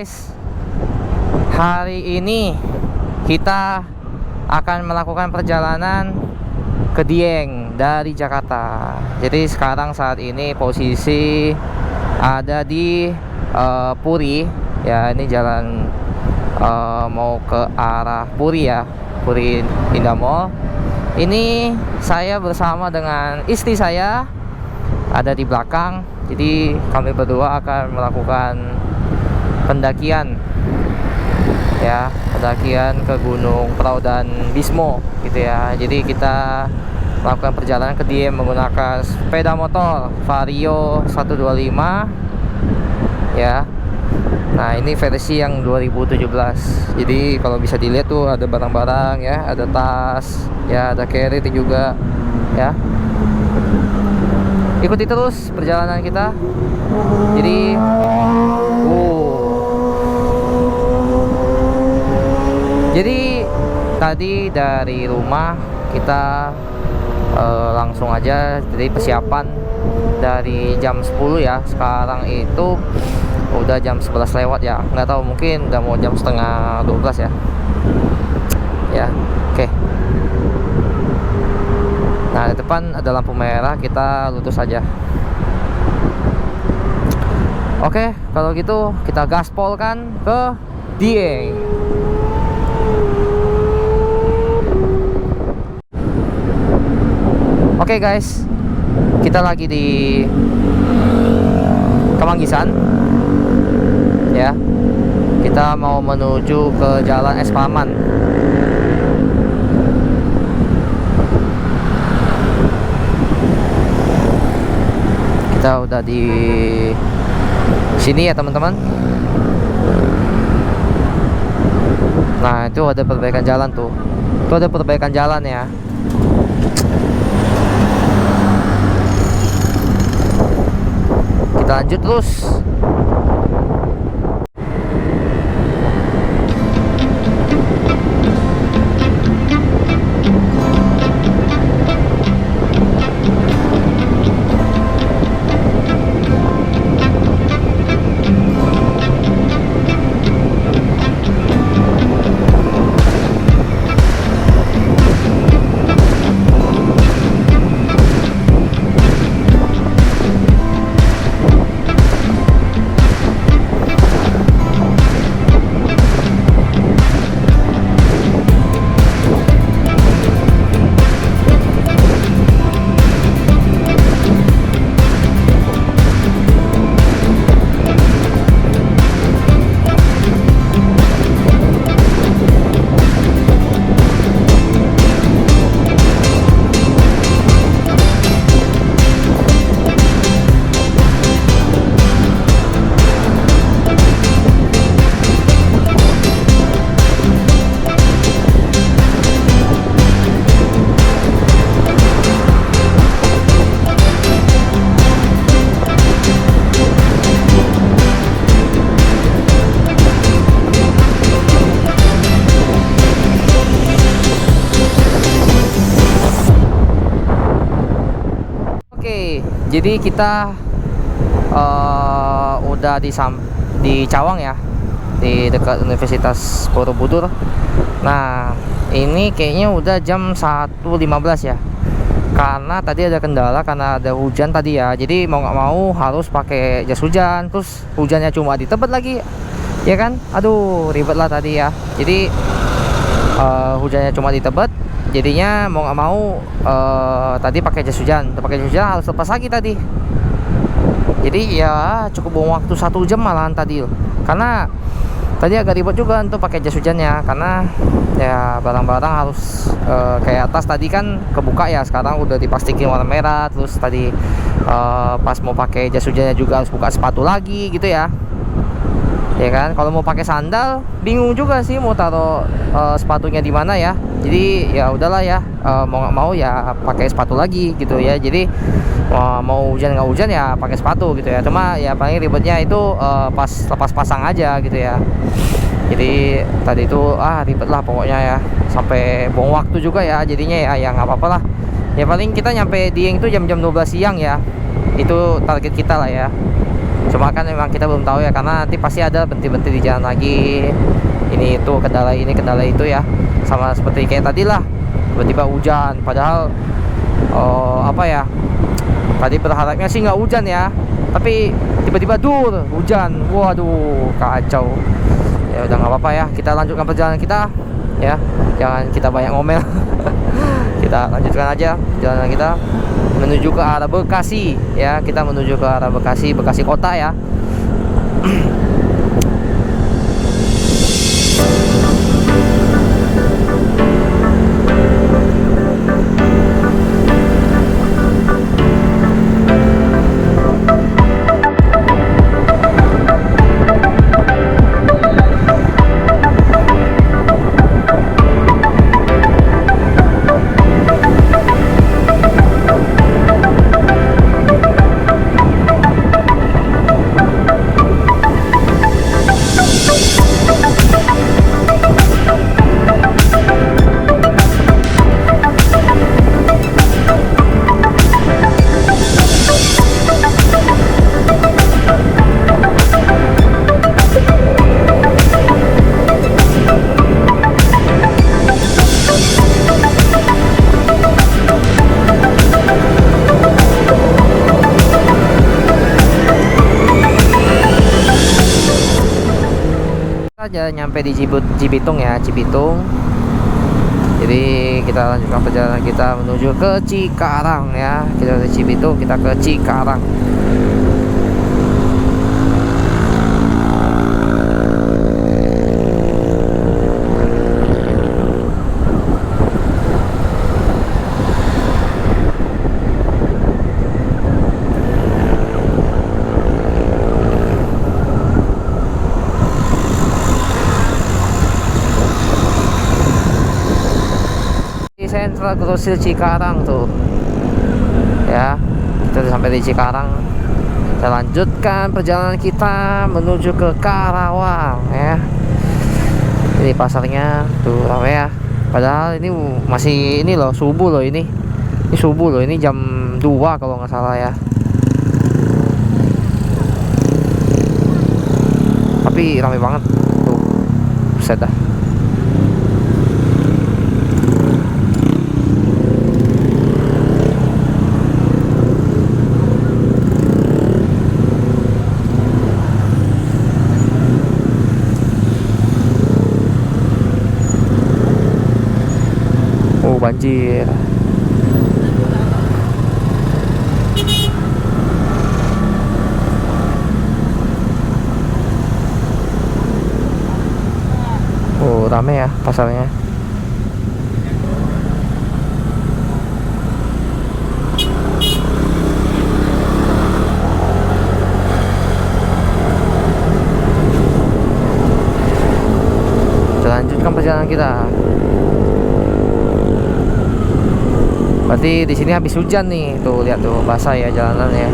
guys, hari ini kita akan melakukan perjalanan ke Dieng dari Jakarta. Jadi sekarang saat ini posisi ada di Puri ya. Ini jalan mau ke arah Puri ya, Puri Indah Mall. Ini saya bersama dengan istri saya ada di belakang. Jadi kami berdua akan melakukan pendakian ya, pendakian ke Gunung Prau dan Bismo gitu ya. Jadi kita melakukan perjalanan ke Dieng menggunakan sepeda motor Vario 125 ya. Nah ini versi yang 2017. Jadi kalau bisa dilihat tuh ada barang-barang ya, ada tas ya, ada carry juga ya. Ikuti terus perjalanan kita. Jadi jadi tadi dari rumah kita langsung aja. Jadi persiapan dari jam 10 ya. Sekarang itu udah jam 11 lewat ya. Nggak tahu, mungkin udah mau jam setengah 12 ya. Ya, oke. Nah di depan ada lampu merah, kita lurus saja. Oke, kalau gitu kita gaspol kan ke Dieng. Oke guys, kita lagi di Kemanggisan ya. Kita mau menuju ke Jalan Es Paman. Kita udah di sini ya teman-teman. Nah itu ada perbaikan jalan tuh. Itu ada perbaikan jalan ya. Kita lanjut terus. Jadi kita udah di Cawang ya, di dekat Universitas Borobudur. Nah ini kayaknya udah jam 1.15 ya, karena tadi ada kendala karena ada hujan tadi ya. Jadi mau nggak mau harus pakai jas hujan. Terus hujannya cuma di Tebet lagi ya kan. Aduh ribet lah tadi ya. Jadi hujannya cuma di Tebet, jadinya mau nggak mau tadi pakai jas hujan. Pakai jas hujan harus lepas lagi tadi. Jadi ya cukup buang waktu 1 jam malahan tadi loh. Karena tadi agak ribet juga untuk pakai jas hujannya, karena ya barang-barang harus kayak tas tadi kan kebuka ya. Sekarang udah dipastikan warna merah. Terus tadi pas mau pakai jas hujannya juga harus buka sepatu lagi gitu ya. Ya kan, kalau mau pakai sandal bingung juga sih mau taruh sepatunya di mana ya. Jadi ya udahlah ya, mau nggak mau ya pakai sepatu lagi gitu ya. Jadi mau hujan nggak hujan ya pakai sepatu gitu ya. Cuma ya paling ribetnya itu pas lepas pasang aja gitu ya. Jadi tadi itu ribet lah pokoknya ya, sampai buang waktu juga ya. Jadinya ya nggak apa-apa lah. Ya paling kita nyampe Dieng itu jam-jam 12 siang ya. Itu target kita lah ya. Cuma kan memang kita belum tahu ya, karena nanti pasti ada berhenti-berhenti di jalan lagi, ini itu kendala ini kendala itu ya. Sama seperti kayak tadi lah, tiba-tiba hujan, padahal apa ya, tadi berharapnya sih nggak hujan ya, tapi tiba-tiba hujan. Waduh, kacau. Ya udah nggak apa-apa ya, kita lanjutkan perjalanan kita ya, jangan kita banyak ngomel. Kita lanjutkan aja perjalanan kita menuju ke arah Bekasi ya. Kita menuju ke arah Bekasi kota ya. Aja nyampe di Cibitung ya, Cibitung. Jadi kita lanjutkan perjalanan kita menuju ke Cikarang ya. Kita dari Cibitung kita ke Cikarang. Sentral Grosir Cikarang tuh ya, kita udah sampai di Cikarang. Kita lanjutkan perjalanan kita menuju ke Karawang ya. Ini pasarnya tuh ramai ya, padahal ini masih ini loh, subuh loh, ini subuh loh, ini jam 2 kalau nggak salah ya, tapi ramai banget tuh, buset dah. Banjir. Oh, rame ya pasarnya. Kita lanjutkan perjalanan kita. Berarti di sini habis hujan nih, tuh lihat tuh basah ya jalanannya.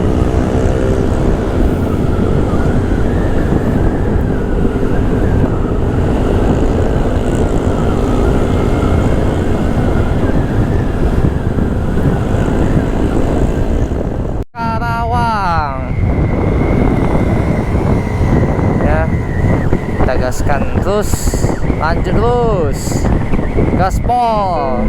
Karawang ya, kita gaskan terus, lanjut terus, gaspol.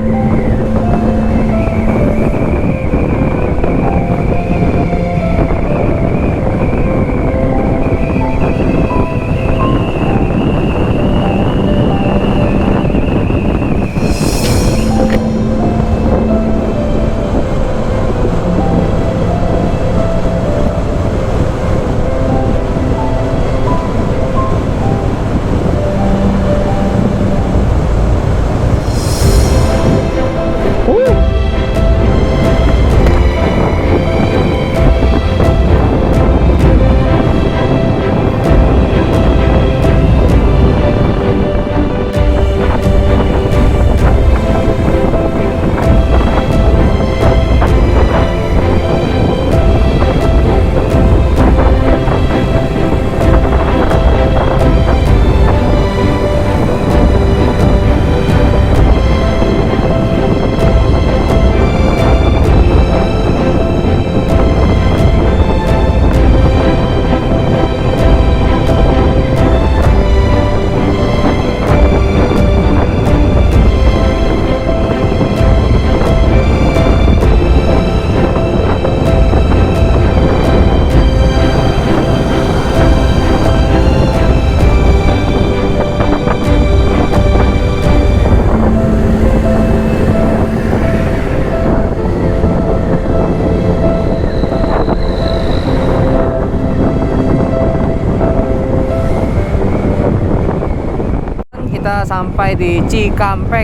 kita sampai di Cikampek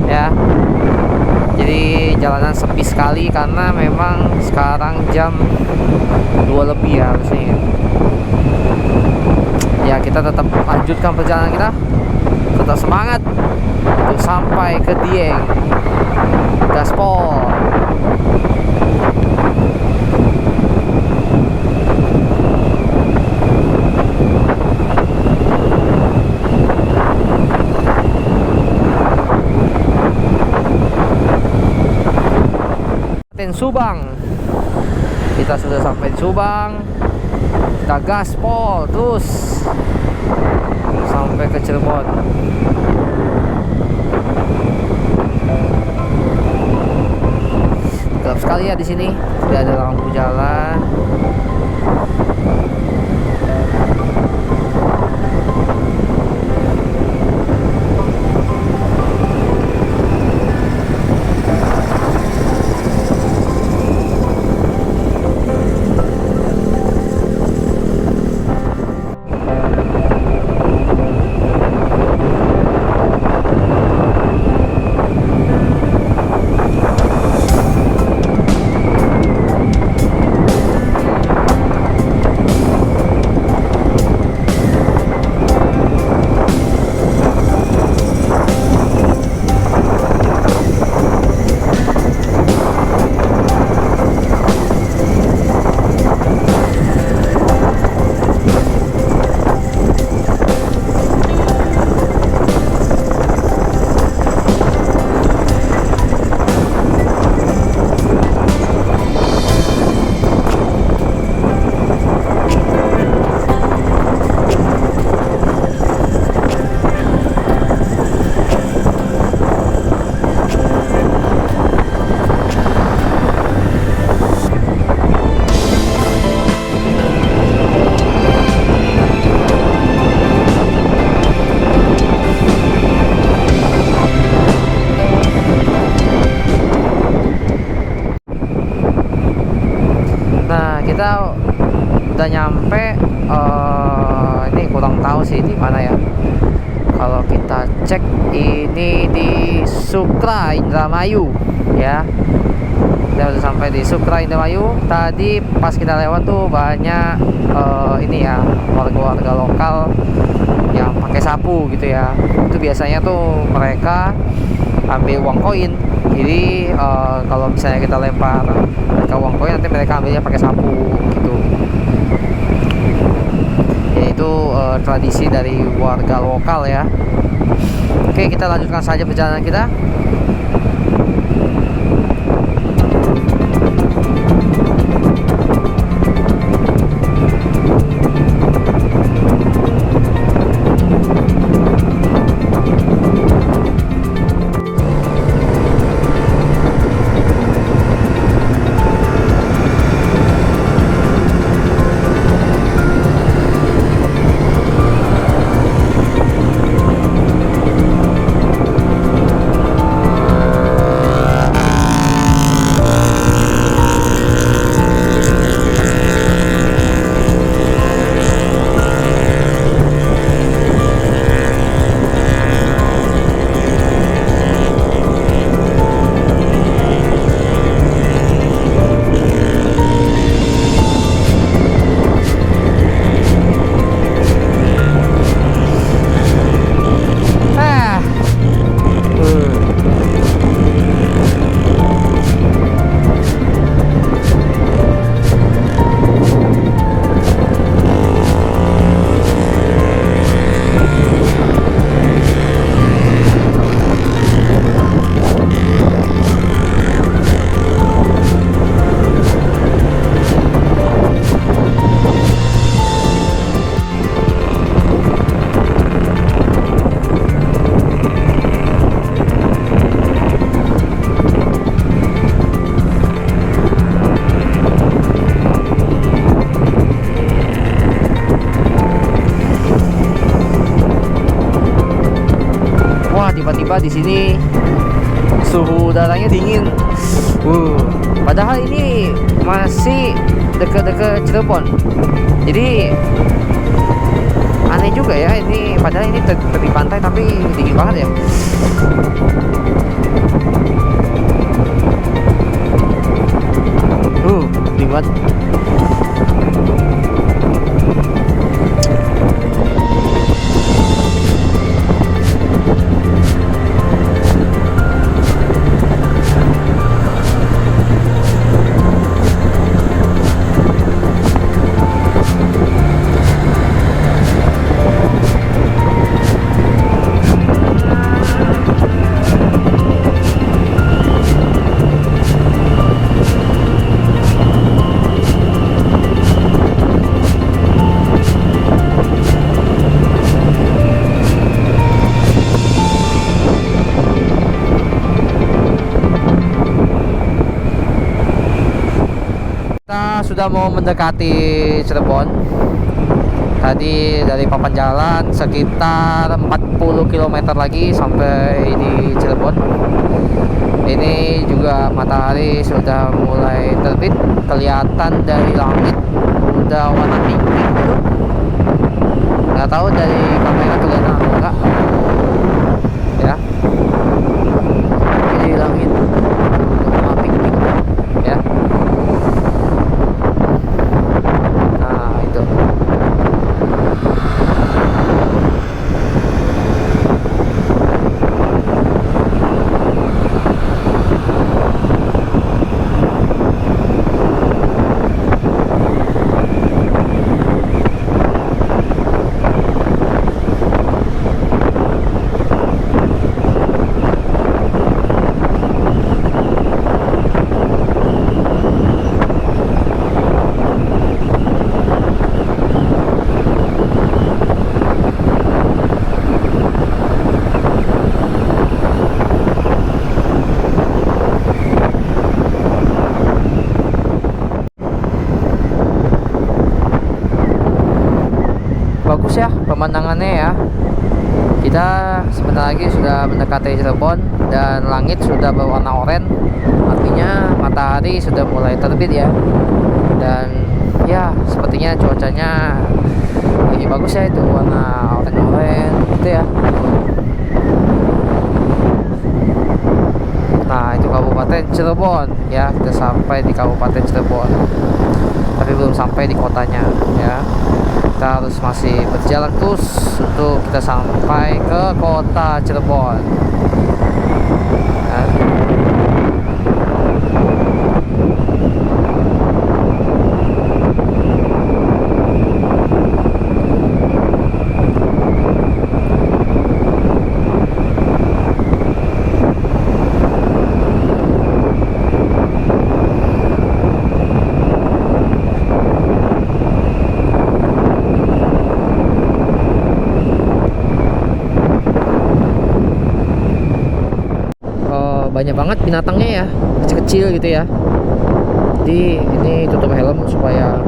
ya. Jadi jalanan sepi sekali karena memang sekarang jam 2 lebih ya harusnya. Ya kita tetap lanjutkan perjalanan kita, tetap semangat untuk sampai ke Dieng. Gaspol. Subang, kita sudah sampai di Subang. Kita gaspol terus sampai ke Cirebon. Gelap sekali ya di sini, tidak ada lampu jalan. Kita udah nyampe, ini kurang tahu sih di mana ya. Kalau kita cek ini di Sukra Indramayu ya. Kita udah sampai di Sukra Indramayu. Tadi pas kita lewat tuh banyak ini ya, warga-warga lokal yang pakai sapu gitu ya. Itu biasanya tuh mereka ambil uang koin. Jadi kalau misalnya kita lempar mereka uang koin, nanti mereka ambilnya pakai sapu gitu. Yaitu tradisi dari warga lokal ya. Oke, kita lanjutkan saja perjalanan kita. Tiba-tiba di sini suhu udaranya dingin. Padahal ini masih dekat-dekat Cirebon. Jadi aneh dingin juga ya ini, padahal ini tepi pantai tapi dingin banget ya. Dingin banget. Kita sudah mau mendekati Cirebon. Tadi dari papan jalan sekitar 40 km lagi sampai di Cirebon. Ini juga matahari sudah mulai terbit, kelihatan dari langit udah warna pink gitu. Nggak tahu dari kamera kelihatan atau enggak ya. Di langit warna pink ya. Bagus ya pemandangannya ya. Kita sebentar lagi sudah mendekati Cirebon dan langit sudah berwarna oranye, artinya matahari sudah mulai terbit ya. Dan ya sepertinya cuacanya lagi bagus ya, itu warna oranye gitu ya. Nah itu Kabupaten Cirebon ya, kita sampai di Kabupaten Cirebon tapi belum sampai di kotanya ya. Kita harus masih berjalan terus untuk kita sampai ke kota Cirebon ya. Banyak banget binatangnya ya, kecil-kecil gitu ya. Jadi ini tutup helm supaya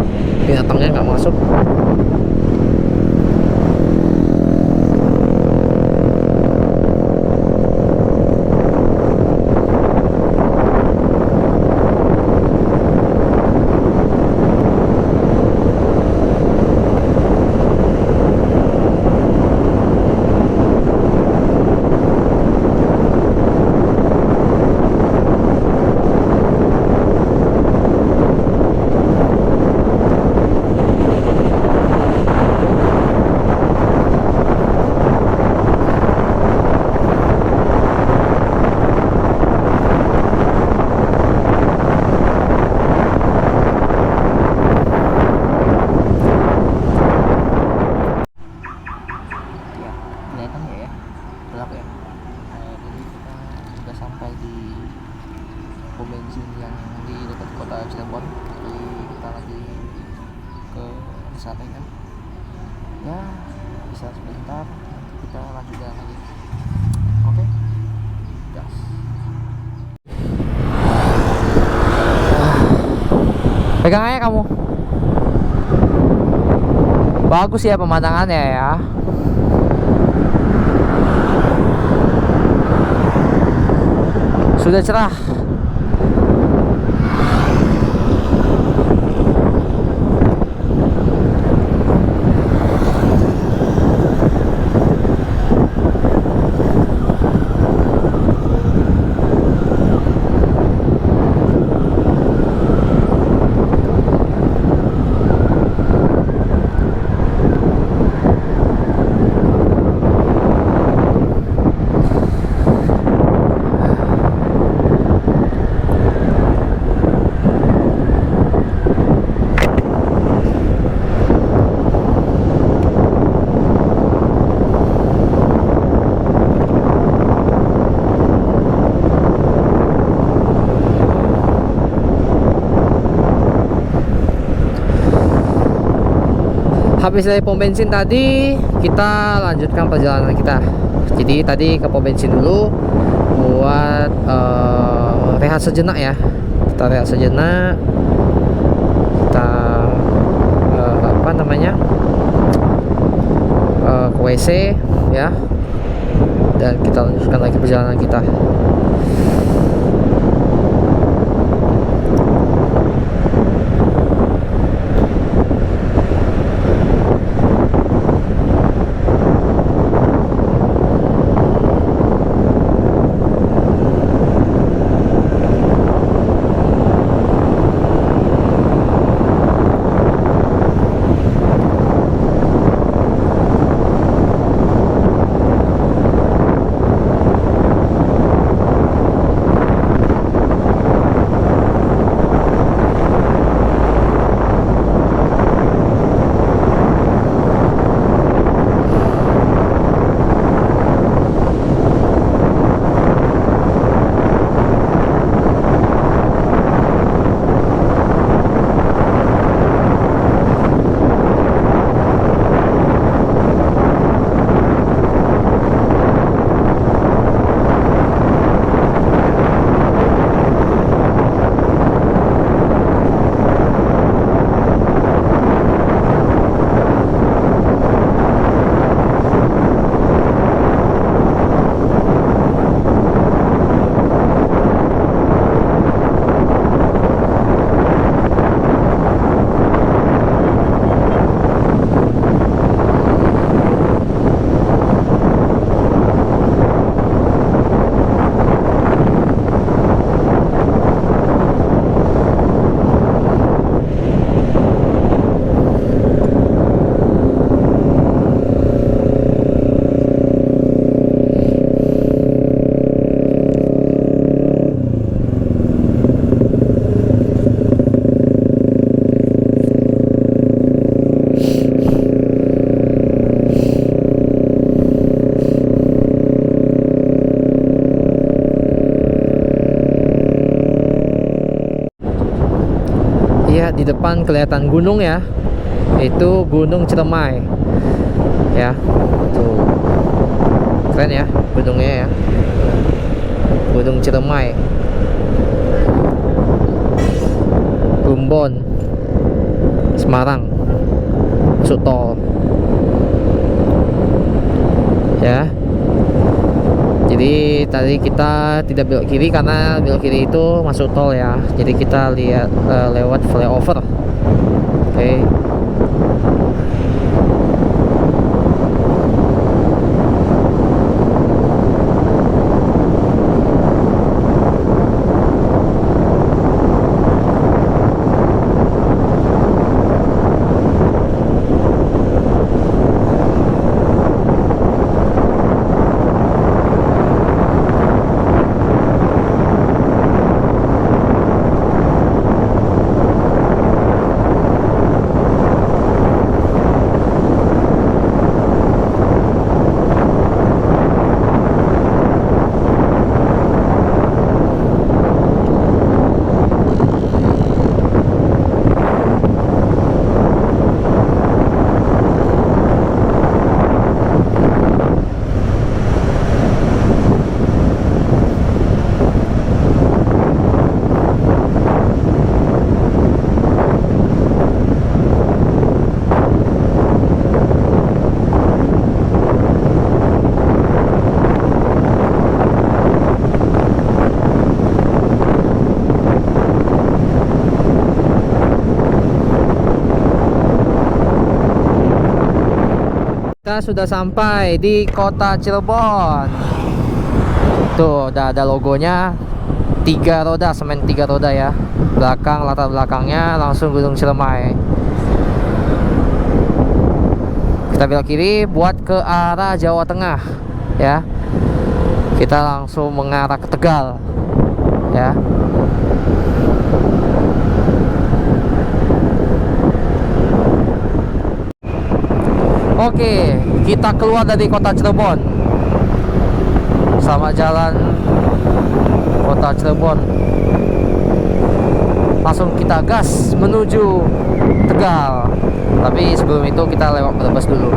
binatangnya nggak masuk. pom bensin yang di dekat kota Cirebon. Jadi kita lagi ke wisatanya ya, bisa sebentar nanti kita lanjut jalan lagi. Oke, gas. Pegang aja kamu. Bagus ya pemandangannya ya. Sudah cerah. Habis dari pom bensin tadi, kita lanjutkan perjalanan kita. Jadi tadi ke pom bensin dulu buat rehat sejenak ya. Kita rehat sejenak. Kita apa namanya? Ke WC ya. Dan kita lanjutkan lagi perjalanan kita. Di depan kelihatan gunung ya, itu Gunung Ciremai ya. Tuh keren ya gunungnya ya, Gunung Ciremai, Plumbon, Semarang, masuk tol ya. Jadi tadi kita tidak belok kiri karena belok kiri itu masuk tol ya. Jadi kita lihat lewat flyover. Oke. Kita sudah sampai di kota Cirebon. Tuh udah ada logonya, 3 roda, semen 3 roda ya. Belakang, latar belakangnya langsung Gunung Ciremai. Kita belok kiri buat ke arah Jawa Tengah ya. Kita langsung mengarah ke Tegal ya. Oke, kita keluar dari kota Cirebon. Sama jalan kota Cirebon. Langsung kita gas menuju Tegal. Tapi sebelum itu kita lewat Brebes dulu.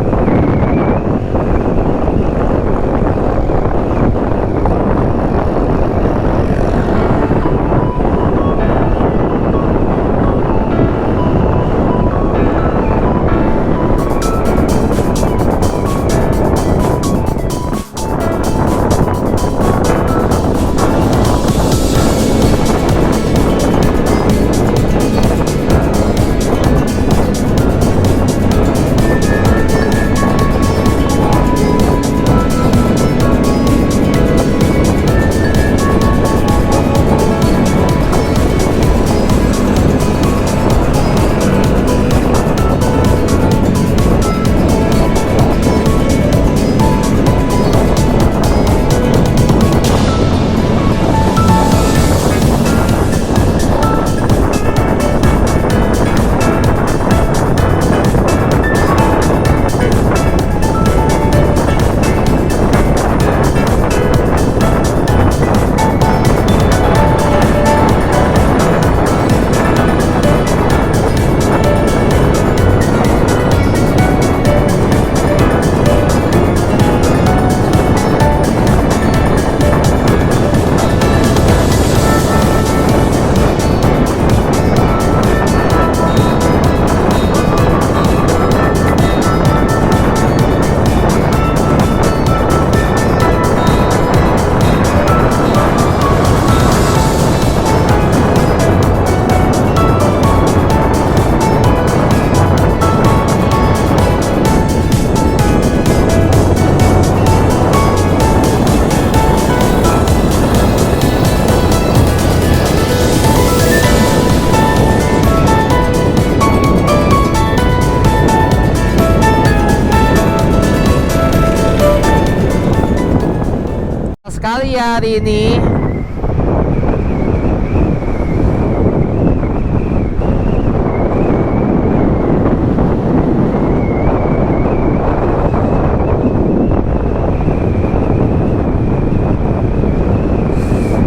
Sekali ya hari ini.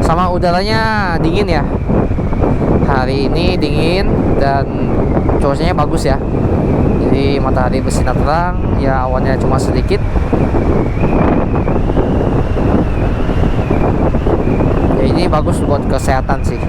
Sama udaranya dingin ya. Hari ini dingin dan cuacanya bagus ya. Jadi matahari bersinar terang, ya awannya cuma sedikit. Ya ini bagus buat kesehatan sih.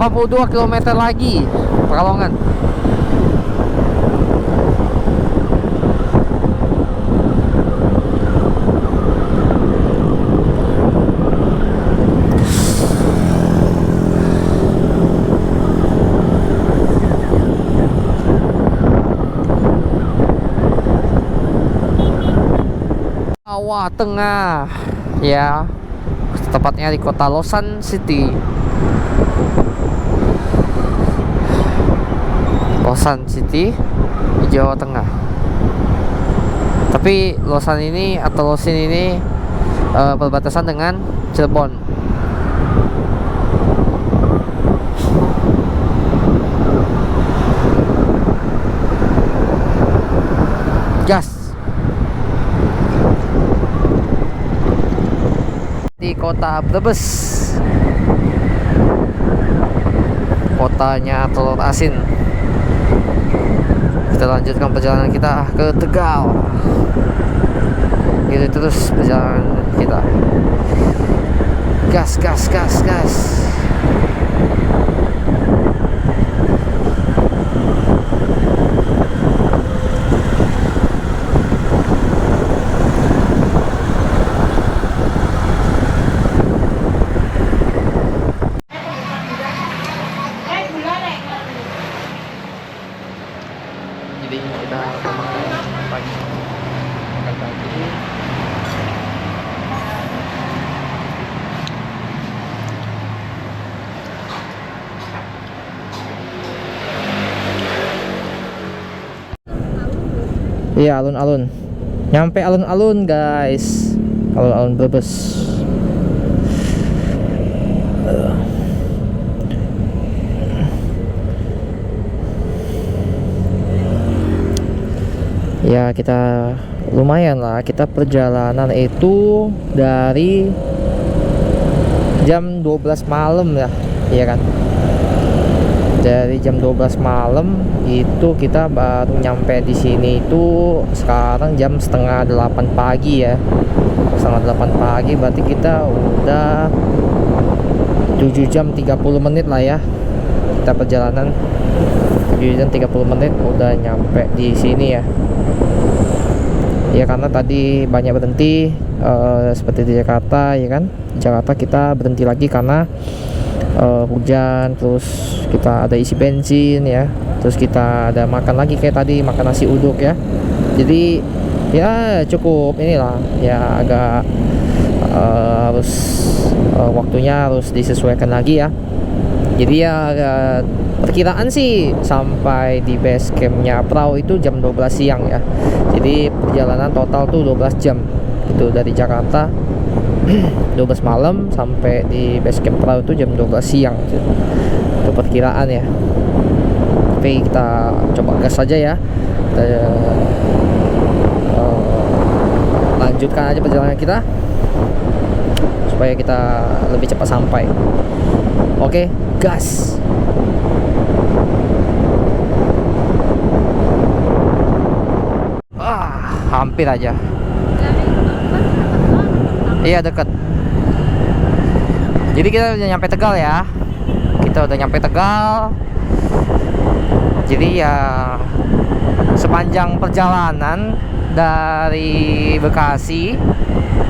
Puluh 2 km lagi Pekalongan. Jawa Tengah ya, tepatnya di kota Lausan City. Lausan City di Jawa Tengah. Tapi Lausan ini atau Lausin ini berbatasan dengan Cirebon. Gas. Di kota Brebes, kotanya telur asin. Kita lanjutkan perjalanan kita ke Tegal. Gitu terus perjalanan kita. Gas, gas, gas, gas. kita memakai pagi makan pagi. Iya, alun-alun. Nyampe alun-alun, guys. Alun-alun Brebes. Ya, kita lumayan lah. Kita perjalanan itu dari jam 12 malam ya. Iya kan? Dari jam 12 malam itu kita baru nyampe di sini itu sekarang jam setengah 8 pagi ya. Setengah 8 pagi berarti kita udah 7 jam 30 menit lah ya. Kita perjalanan 7 jam 30 menit udah nyampe di sini ya. Ya karena tadi banyak berhenti seperti di Jakarta ya kan. Di Jakarta kita berhenti lagi karena hujan, terus kita ada isi bensin ya, terus kita ada makan lagi kayak tadi, makan nasi uduk ya. Jadi ya cukup inilah ya, agak harus waktunya harus disesuaikan lagi ya. Jadi ya perkiraan sih sampai di base campnya perahu itu jam 12 siang ya. Jadi perjalanan total tuh 12 jam itu dari Jakarta. 12 malam sampai di base camp perahu itu jam 12 siang itu perkiraan ya. Tapi kita coba gas saja ya. Kita lanjutkan aja perjalanan kita supaya kita lebih cepat sampai. Oke, gas. Hampir aja. Iya, dekat. Jadi kita udah nyampe Tegal ya. Kita udah nyampe Tegal. Jadi ya sepanjang perjalanan dari Bekasi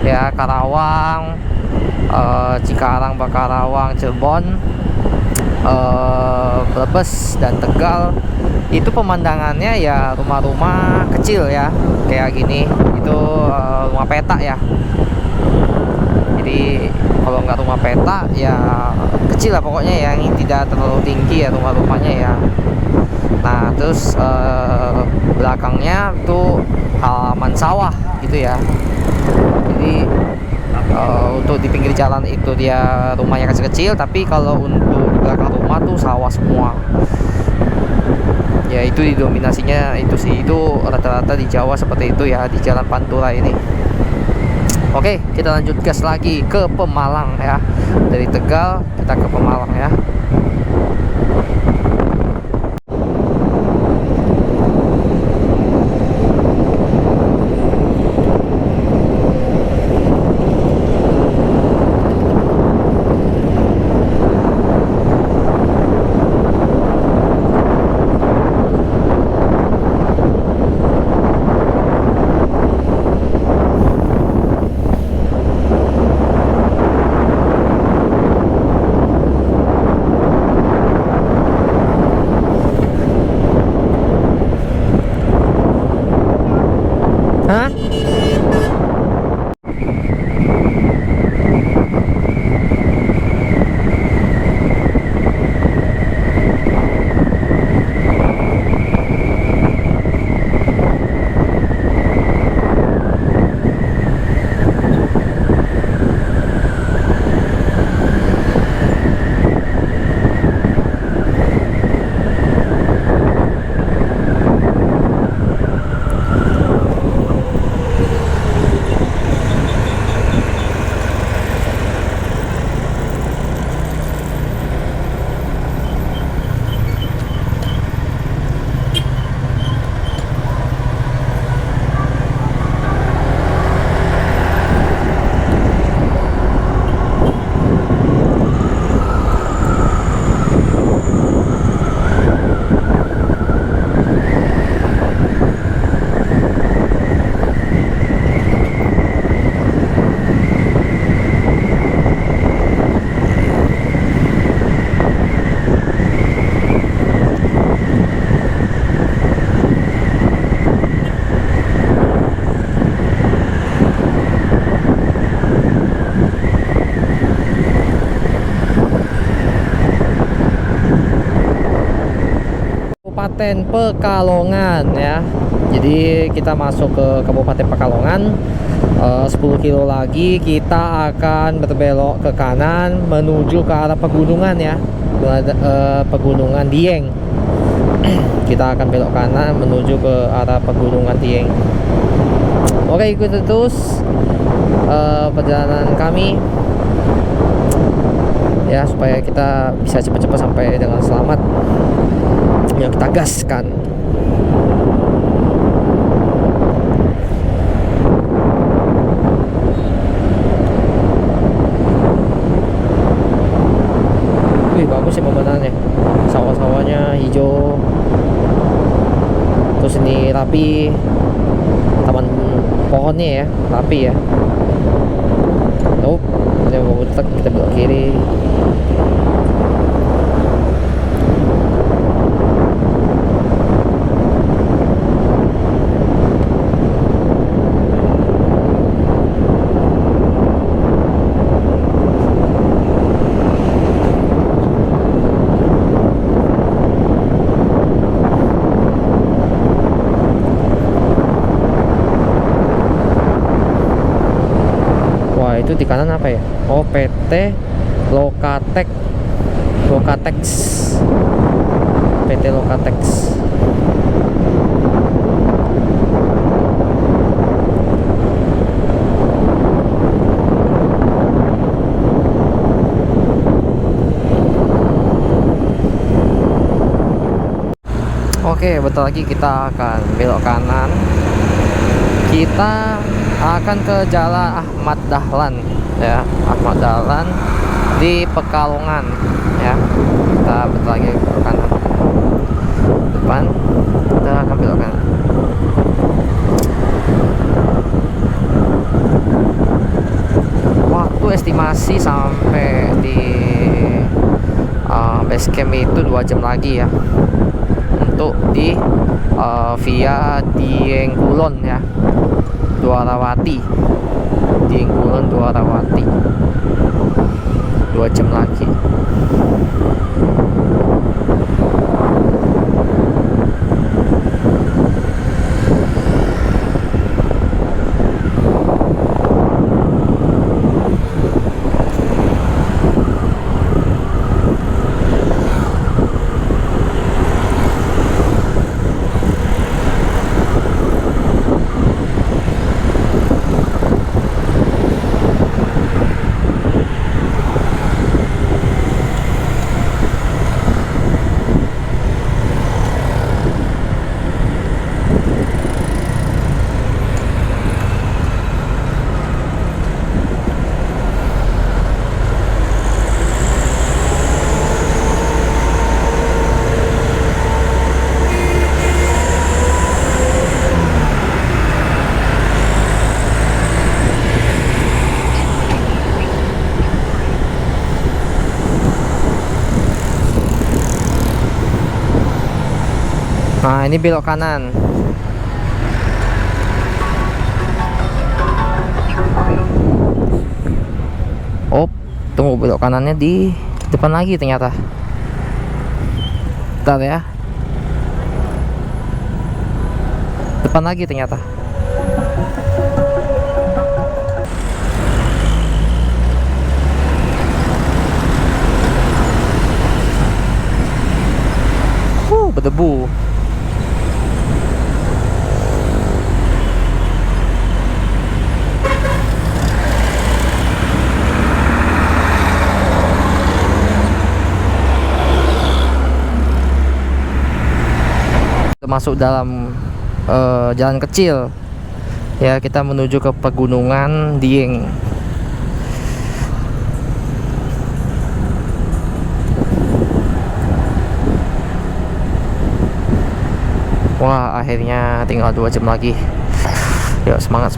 ya, Karawang, Cikarang, Bakarawang, Cirebon, Brebes dan Tegal, itu pemandangannya ya rumah-rumah kecil ya, kayak gini. Itu rumah peta ya. Jadi kalau nggak rumah peta ya kecil lah pokoknya ya, yang tidak terlalu tinggi ya rumah-rumahnya ya. Nah terus belakangnya tuh halaman sawah gitu ya. Jadi untuk di pinggir jalan itu dia rumahnya kecil-kecil, tapi kalau untuk belakang rumah tuh sawah semua. Ya itu didominasinya itu sih, itu rata-rata di Jawa seperti itu ya, di Jalan Pantura ini. Oke, kita lanjut gas lagi ke Pemalang ya. Dari Tegal kita ke Pemalang ya. Kabupaten Pekalongan ya. Jadi kita masuk ke Kabupaten Pekalongan. 10 kilo lagi kita akan berbelok ke kanan menuju ke arah pegunungan ya. Pegunungan Dieng. Kita akan belok kanan menuju ke arah pegunungan Dieng. Oke, ikuti terus perjalanan kami ya, supaya kita bisa cepat-cepat sampai dengan selamat. Yuk kita gaskan. Wih, bagus sih pemandangannya. Sawah-sawahnya hijau, terus ini rapi, taman pohonnya ya rapi ya. Ini mau kita belok kiri. Itu di kanan apa ya? Oh, PT Lokatex. PT Lokatex. Oke, bentar lagi kita akan belok kanan. Kita akan ke Jalan Ahmad Dahlan ya, Ahmad Dahlan di Pekalongan ya. Kita bentar lagi ke kanan depan, kita akan belok kanan. Waktu estimasi sampai di base camp itu 2 jam lagi ya, untuk di via Dieng Kulon ya, Dwarawati. Dieng Kulon Dwarawati, 2 jam lagi. Nah, ini belok kanan. Oh, tunggu, belok kanannya di depan lagi ternyata. Bentar ya. Depan lagi ternyata. Berdebu. Masuk dalam jalan kecil ya, kita menuju ke pegunungan Dieng. Wah, akhirnya tinggal 2 jam lagi. Yuk, semangat.